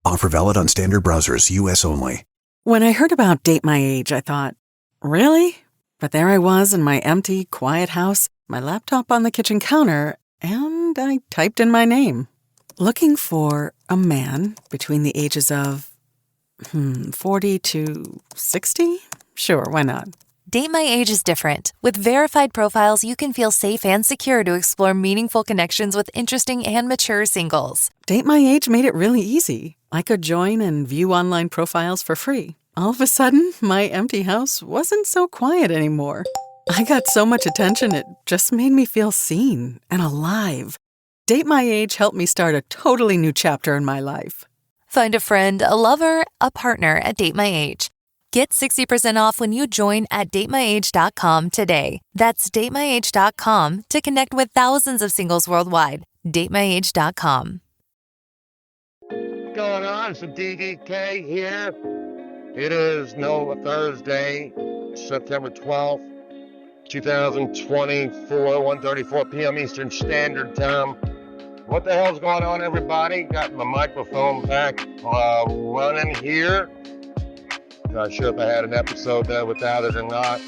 Offer valid on standard browsers, US only. When I heard about Date My Age, I thought, really? But there I was in my empty, quiet house, my laptop on the kitchen counter, and I typed in my name. Looking for a man between the ages of 40 to 60? Sure, why not? Date My Age is different. With verified profiles, you can feel safe and secure to explore meaningful connections with interesting and mature singles. Date My Age made it really easy. I could join and view online profiles for free. All of a sudden, my empty house wasn't so quiet anymore. I got so much attention, it just made me feel seen and alive. Date My Age helped me start a totally new chapter in my life. Find a friend, a lover, a partner at Date My Age. Get 60% off when you join at datemyage.com today. That's datemyage.com to connect with thousands of singles worldwide. datemyage.com. What's going on? It's DDK here. It is Thursday, September 12th, 2024, 1:34 p.m. Eastern Standard Time. What the hell's going on, everybody? Got my microphone back running here. Not sure if I had an episode there without it or not.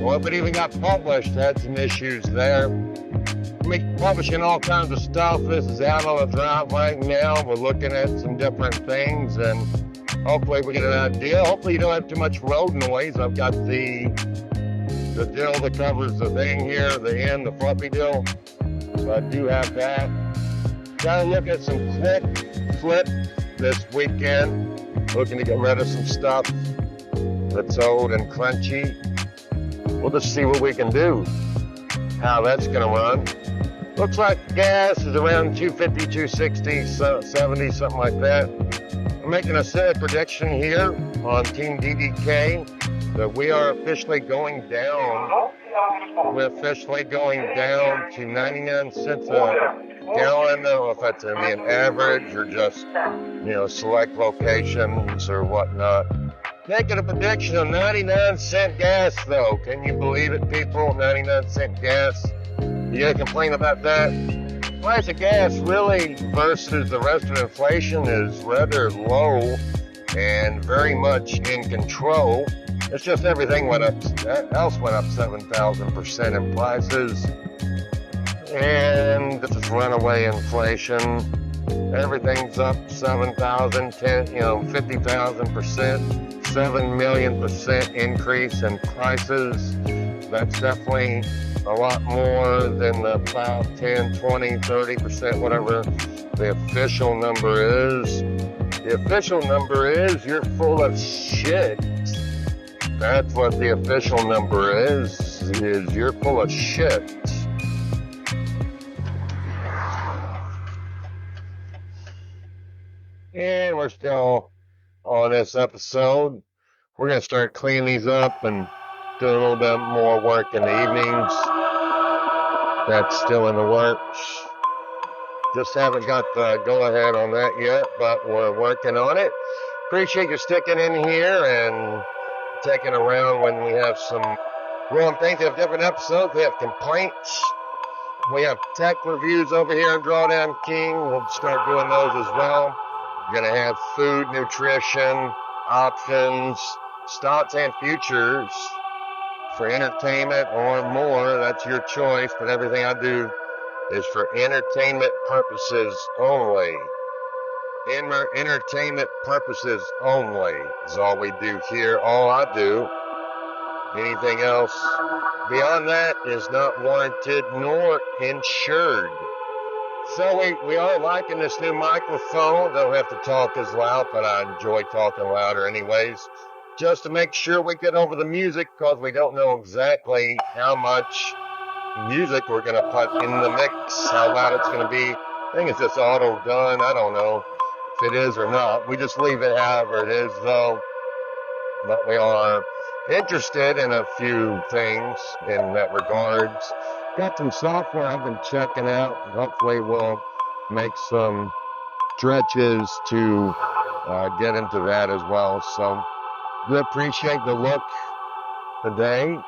Well, if it even got published, had some issues there. I'm publishing all kinds of stuff. This is out on the drive right now. We're looking at some different things, and hopefully we get an idea. Hopefully you don't have too much road noise. I've got the deal that covers the thing here, the end, the fluffy deal. So I do have that. Got to look at some flip this weekend. Looking to get rid of some stuff that's old and crunchy. We'll just see what we can do, how that's going to run. Looks like gas is around 250, 260, 70, something like that. I'm making a set prediction here on Team DDK that we are officially going down. We're officially going down to 99 cents a gallon. I don't know if that's going to be an average or just, select locations or whatnot. Making a prediction of 99-cent gas, though. Can you believe it, people? 99-cent gas. You gonna complain about that? Price of gas really versus the rest of inflation is rather low and very much in control. It's just everything else went up 7,000% in prices. And this is runaway inflation. Everything's up 7,000, 50,000%, 7 million% increase in prices. That's definitely a lot more than the 5, 10, 20, 30%, whatever the official number is. The official number is you're full of shit. That's what the official number is you're full of shit. And we're still on this episode. We're going to start cleaning these up and do a little bit more work in the evenings. That's still in the works. Just haven't got the go-ahead on that yet, but we're working on it. Appreciate you sticking in here and taking around when we have some wrong things. We have different episodes. We have complaints. We have tech reviews over here on Drawdown King. We'll start doing those as well. We're going to have food, nutrition, options, stocks, and futures for entertainment or more. That's your choice, but everything I do is for entertainment purposes only. Entertainment purposes only is all we do here, all I do. Anything else beyond that is not warranted nor insured. So we are liking this new microphone. Don't have to talk as loud, but I enjoy talking louder anyways. Just to make sure we get over the music, because we don't know exactly how much music we're going to put in the mix, how loud it's going to be. I think it's just auto done. I don't know if it is or not. We just leave it however it is, though. But we are interested in a few things in that regards. Got some software I've been checking out. Hopefully we'll make some stretches to get into that as well. So we appreciate the look today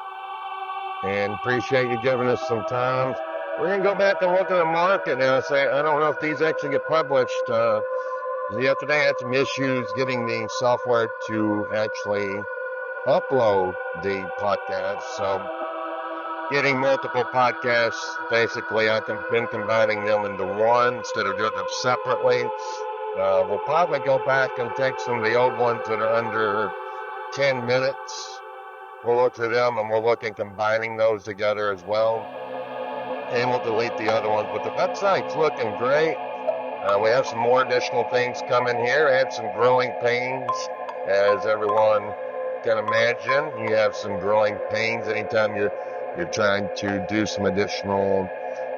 and appreciate you giving us some time. We're going to go back and look at the market now and say, I don't know if these actually get published Yesterday I had some issues getting the software to actually upload the podcast. So getting multiple podcasts, basically I've been combining them into one instead of doing them separately. We'll probably go back and take some of the old ones that are under 10 minutes. We'll look at them and we'll look at combining those together as well. And we'll delete the other ones. But the website's looking great. We have some more additional things coming here. I had some growing pains, as everyone can imagine. You have some growing pains anytime you're trying to do some additional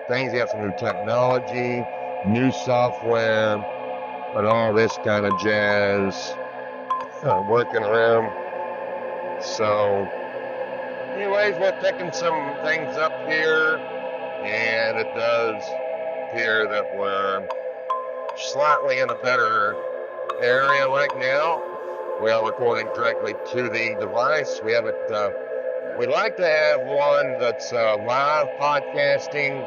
things. You have some new technology, new software, and all this kind of jazz working around. So, anyways, we're picking some things up here, and it does appear that we're slightly in a better area right now. We are recording directly to the device. We haven't. We'd like to have one that's live podcasting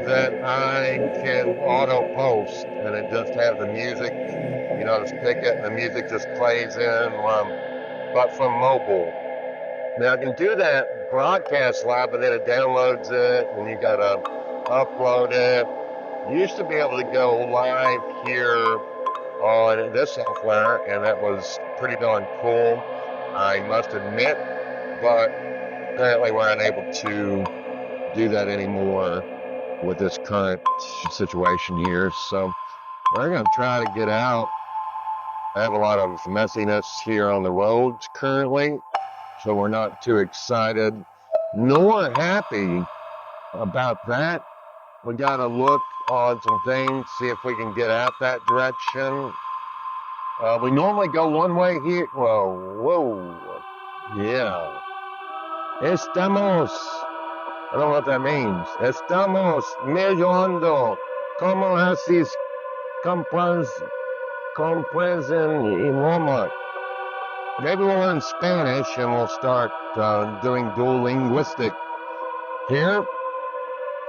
that I can auto post, and it just has the music. You know, just pick it, and the music just plays in. But from mobile. Now I can do that broadcast live, but then it downloads it, and you gotta upload it. You used to be able to go live here on this software, and that was pretty darn cool, I must admit, but apparently we're unable to do that anymore with this current situation here. So we're going to try to get out. I have a lot of messiness here on the roads currently, so we're not too excited nor happy about that. We got to look on some things, see if we can get out that direction. We normally go one way here. Whoa. Yeah. Estamos. I don't know what that means. Estamos millando. Como haces comprensen idioma. Maybe we'll learn Spanish and we'll start doing dual linguistic here.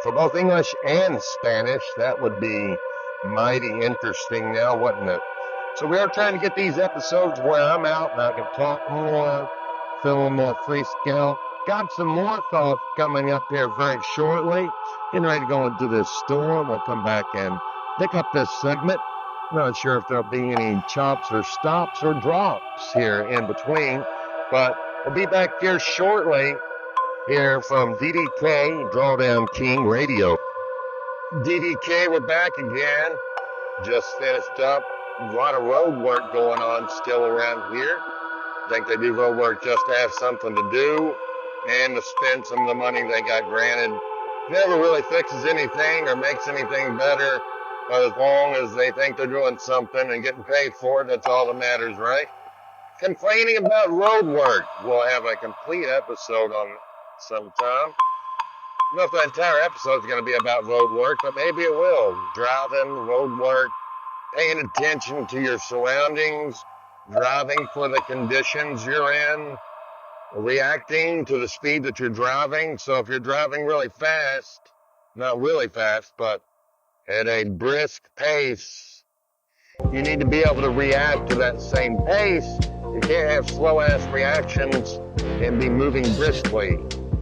For both English and Spanish, that would be mighty interesting now, wouldn't it? So we are trying to get these episodes where I'm out and I can talk more, film more freestyle. Got some more thoughts coming up here very shortly. Getting ready to go into this store. We'll come back and pick up this segment. Not sure if there'll be any chops or stops or drops here in between, but we'll be back here shortly. Here from DDK, Drawdown King Radio. DDK, we're back again. Just finished up. A lot of road work going on still around here. I think they do road work just to have something to do and to spend some of the money they got granted. Never really fixes anything or makes anything better, but as long as they think they're doing something and getting paid for it, that's all that matters, right? Complaining about road work. We'll have a complete episode on sometime. I don't know if the entire episode is going to be about road work, but maybe it will. Driving, road work, paying attention to your surroundings, driving for the conditions you're in, reacting to the speed that you're driving. So if you're driving really fast, not really fast, but at a brisk pace, you need to be able to react to that same pace. You can't have slow-ass reactions and be moving briskly.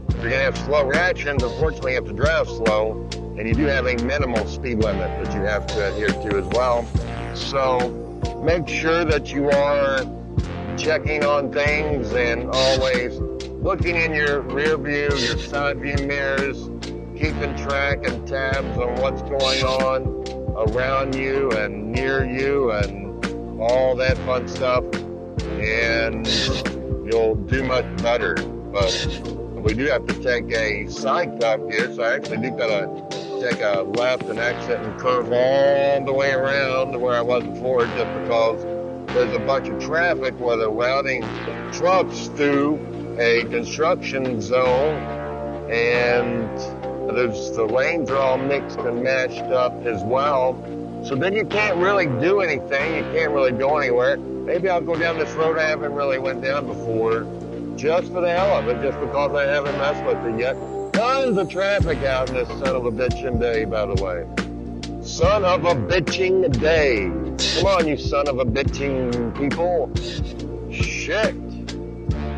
If you're going to have slow reactions, unfortunately you have to drive slow, and you do have a minimal speed limit that you have to adhere to as well. So make sure that you are checking on things and always looking in your rear view, your side view mirrors, keeping track and tabs on what's going on around you and near you and all that fun stuff, and you'll do much better. But we do have to take a side cut here, so I actually do gotta take a left and exit and curve all the way around to where I was before, just because there's a bunch of traffic where they're routing trucks through a construction zone, and the lanes are all mixed and matched up as well. So then you can't really do anything. You can't really go anywhere. Maybe I'll go down this road I haven't really went down before, just for the hell of it, just because I haven't messed with it yet. Tons of traffic out in this son of a bitchin' day, by the way. son of a bitching day. Come on, you son of a bitching people. Shit.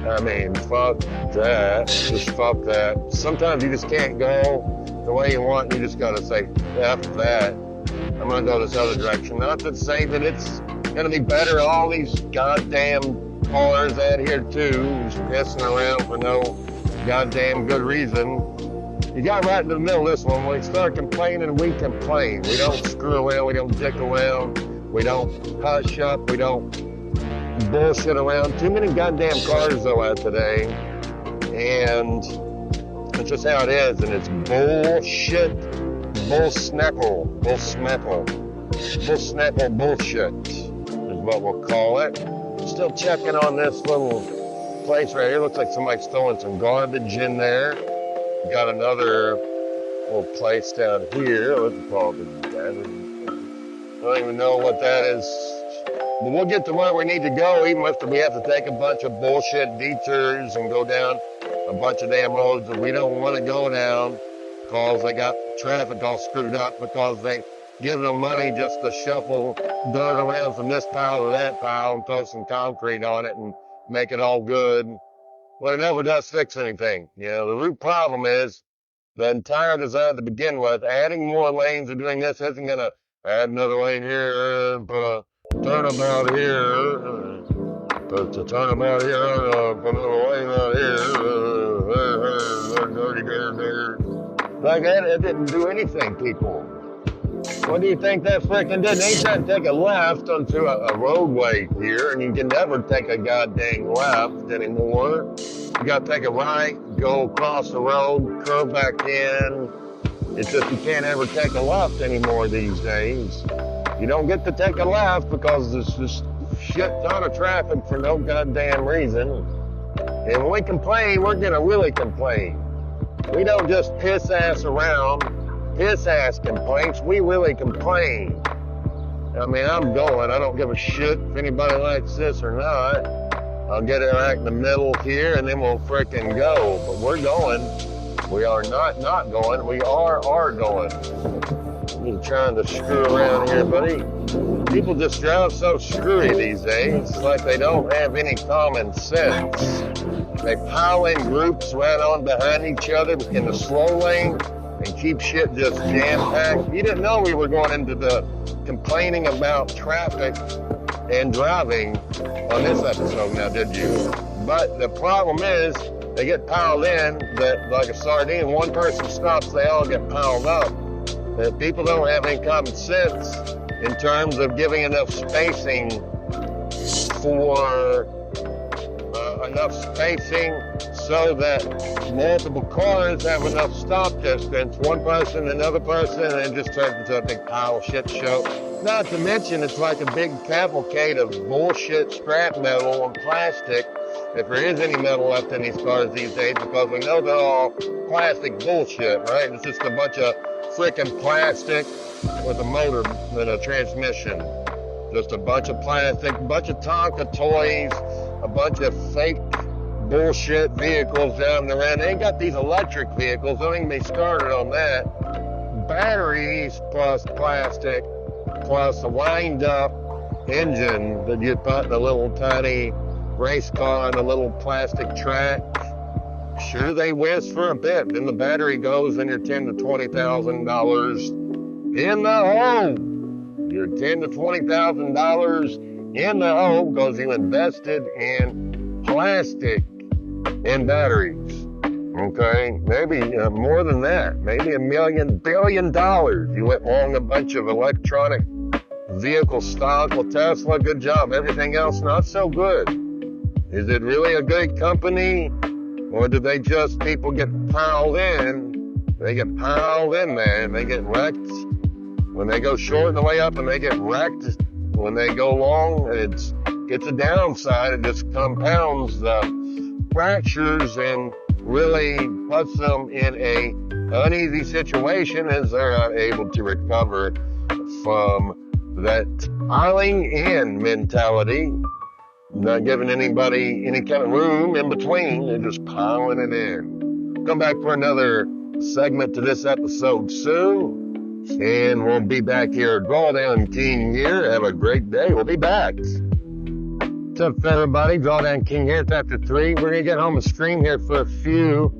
I mean, fuck that. Just fuck that. Sometimes you just can't go the way you want. You just gotta say, F that. I'm gonna go this other direction. Not to say that it's gonna be better. All these goddamn callers out here too, just pissing around for no goddamn good reason. You got right in the middle of this one. When we start complaining, we complain. We don't screw around. We don't dick around. We don't hush up. We don't bullshit around. Too many goddamn cars though out today. And it's just how it is. And it's bullshit. Bull-snapple bullshit is what we'll call it. Still checking on this little place right here. Looks like somebody's throwing some garbage in there. Got another little place down here. What's it called? I don't even know what that is. But we'll get to where we need to go, even if we have to take a bunch of bullshit detours and go down a bunch of damn roads that we don't want to go down because they got traffic all screwed up, because they give them money just to shuffle dirt around from this pile to that pile and throw some concrete on it and make it all good. Well, it never does fix anything. You know, the root problem is the entire design to begin with. Adding more lanes and doing this isn't going to add another lane here, put a turnabout here, put a turnabout here, put another lane out here. Like that, it didn't do anything, people. What do you think that frickin' did? They tried to take a left onto a roadway here, and you can never take a goddamn left anymore. You gotta take a right, go across the road, curve back in. It's just you can't ever take a left anymore these days. You don't get to take a left because there's just shit ton of traffic for no goddamn reason. And when we complain, we're gonna really complain. We don't just piss ass around. Piss ass complaints, we really complain. I mean, I'm going. I don't give a shit if anybody likes this or not. I'll get it right in the middle here and then we'll frickin' go. But we're going. We are not going. We are going. You're trying to screw around here, buddy. People just drive so screwy these days. It's like they don't have any common sense. They pile in groups right on behind each other in the slow lane and keep shit just jam-packed. You didn't know we were going into the complaining about traffic and driving on this episode now, did you? But the problem is, they get piled in that like a sardine. One person stops, they all get piled up. That people don't have any common sense in terms of giving enough spacing for so that multiple cars have enough stop distance. One person, another person, and it just turns into a big pile of shit show. Not to mention, it's like a big cavalcade of bullshit scrap metal and plastic, if there is any metal left in these cars these days, because we know they're all plastic bullshit, right? It's just a bunch of frickin' plastic with a motor and a transmission. Just a bunch of plastic, a bunch of Tonka toys, a bunch of fake bullshit vehicles down the road. They ain't got these electric vehicles. Don't even be started on that. Batteries plus plastic plus a wind-up engine that you put in a little tiny race car on a little plastic track. Sure, they whiz for a bit. Then the battery goes and you're $10,000 to $20,000 in the hole. You're $10,000 to $20,000 in the hole because you invested in plastic and batteries. Okay, maybe more than that. Maybe $1 billion. You went long a bunch of electronic vehicle stock. Well, Tesla, good job. Everything else, not so good. Is it really a good company? Or do they just, people get piled in? They get piled in there and they get wrecked. When they go short on the way up and they get wrecked. When they go long, it's a downside. It just compounds the fractures and really puts them in a uneasy situation as they're not able to recover from that piling in mentality. Not giving anybody any kind of room in between. They're just piling it in. Come back for another segment to this episode soon. And we'll be back here. Drawdown King here. Have a great day. We'll be back. What's up, everybody? Drawdown King here. It's after 3. We're going to get home and stream here for a few.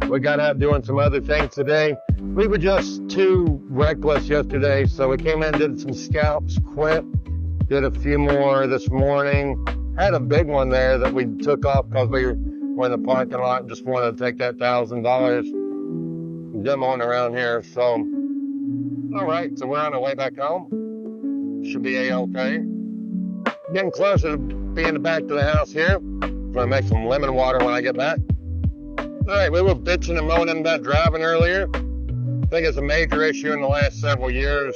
We got out doing some other things today. We were just too reckless yesterday, so we came in and did some scalps, quit. Did a few more this morning. Had a big one there that we took off because we were in the parking lot and just wanted to take that $1,000. Them on around here, so all right, so we're on our way back home. Should be A-okay. Getting closer to being back to the house here. Gonna make some lemon water when I get back. All right, we were bitching and moaning about driving earlier. I think it's a major issue in the last several years.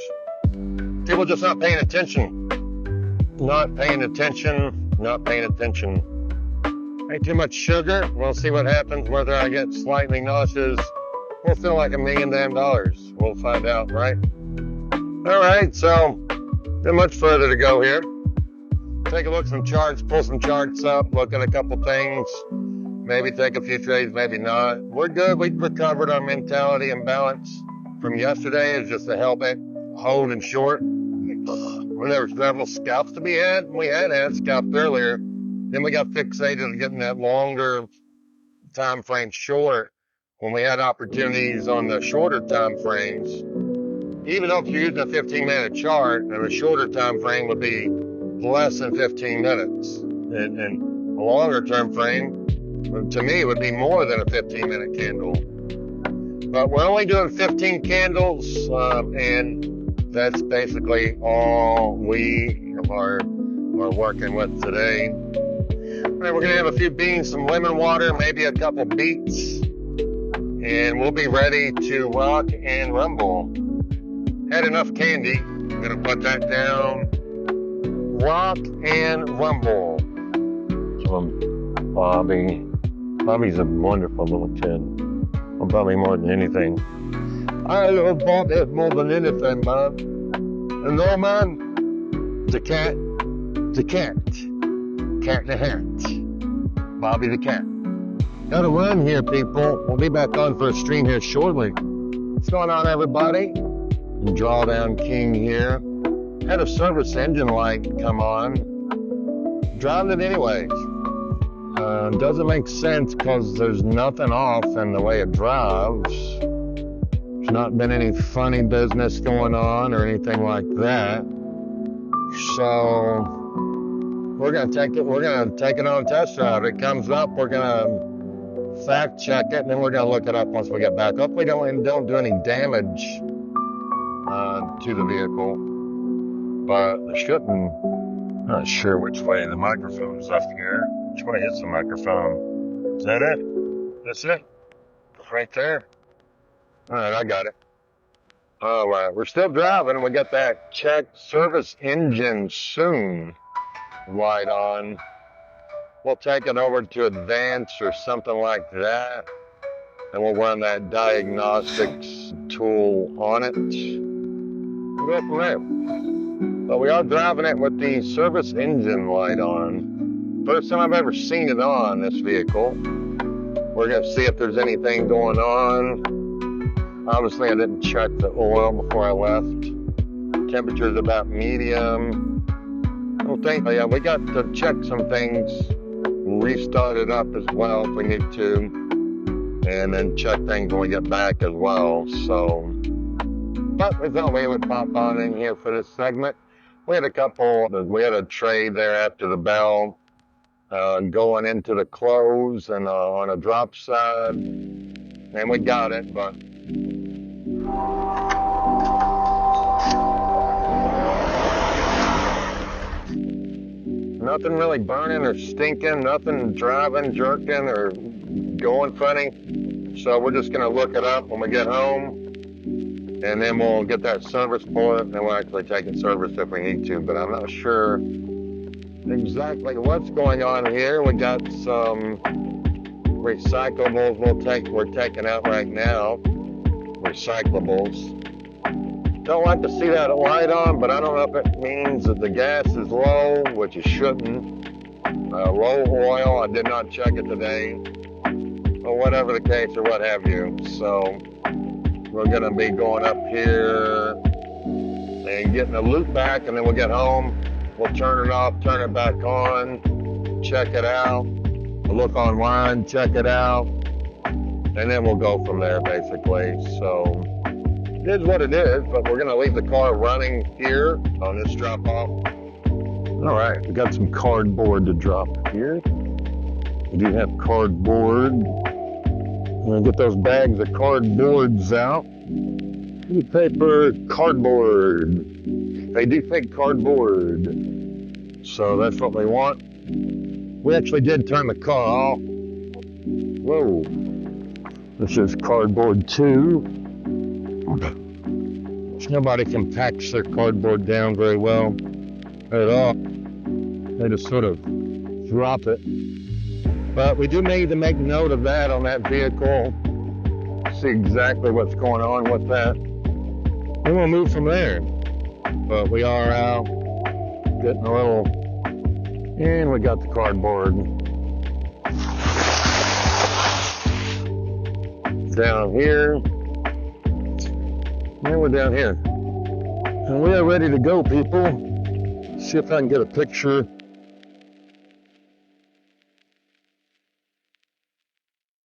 People just not paying attention. Not paying attention. Ain't too much sugar. We'll see what happens, whether I get slightly nauseous. We'll feel like $1 million damn. We'll find out, right? All right, so not much further to go here. Take a look at some charts, pull some charts up, look at a couple things. Maybe take a few trades, maybe not. We're good. We recovered our mentality and balance from yesterday. It's just a helmet holding short. Well, there were several scalps to be had. We had scalps earlier. Then we got fixated on getting that longer time frame short when we had opportunities on the shorter time frames. Even though if you're using a 15-minute chart, and a shorter time frame would be less than 15 minutes. And a longer time frame, to me, would be more than a 15-minute candle. But we're only doing 15 candles, and that's basically all we are working with today. All right, we're going to have a few beans, some lemon water, maybe a couple beets, and we'll be ready to rock and rumble. Had enough candy. I'm going to put that down. Rock and rumble. So Bobby. Bobby's a wonderful little kid. Well, Bobby more than anything. I love Bobby more than anything, man. And no, man, the cat. Cat in the hat. Bobby the cat. Gotta run here, people. We'll be back on for a stream here shortly. What's going on, everybody? Drawdown King here. Had a service engine light come on. Driving it anyways. Doesn't make sense because there's nothing off in the way it drives. There's not been any funny business going on or anything like that. So we're gonna take it on a test drive. It comes up, we're gonna fact check it, and then we're gonna look it up once we get back. Hopefully don't do any damage to the vehicle, but it shouldn't. Not sure which way the microphone is up here. Which way is the microphone? Is that it? That's it? Right there? Alright, I got it. Alright, we're still driving. We got that check service engine soon light on. We'll take it over to advanced or something like that. And we'll run that diagnostics tool on it. We'll go from there. But we are driving it with the service engine light on. First time I've ever seen it on this vehicle. We're going to see if there's anything going on. Obviously, I didn't check the oil before I left. Temperature's about medium. I don't think, yeah, we got to check some things. Restart it up as well if we need to. And then check things when we get back as well. So, but we thought we would pop on in here for this segment. We had a trade there after the bell. Going into the close and on a drop side, and we got it, but nothing really burning or stinking, nothing driving, jerking, or going funny. So we're just gonna look it up when we get home, and then we'll get that service for it, and we'll actually take it service if we need to, but I'm not sure exactly what's going on here. We got some recyclables we're taking out right now. Recyclables. Don't like to see that light on, but I don't know if it means that the gas is low, which it shouldn't. Low oil, I did not check it today. Or whatever the case or what have you. So we're going to be going up here and getting a loop back, and then we'll get home. We'll turn it off, turn it back on, check it out. We'll look online, check it out, and then we'll go from there, basically. So it is what it is, but we're going to leave the car running here on this drop-off. All right, we got some cardboard to drop here. We do have cardboard. I'm going to get those bags of cardboards out. Paper, cardboard. They do take cardboard. So that's what we want. We actually did turn the car off. Whoa. This is cardboard too. Nobody can package their cardboard down very well at all. They just sort of drop it. But we do need to make note of that on that vehicle. See exactly what's going on with that. Then we'll move from there. But we are out getting a little, and we got the cardboard down here. And we're down here. And we are ready to go, people. See if I can get a picture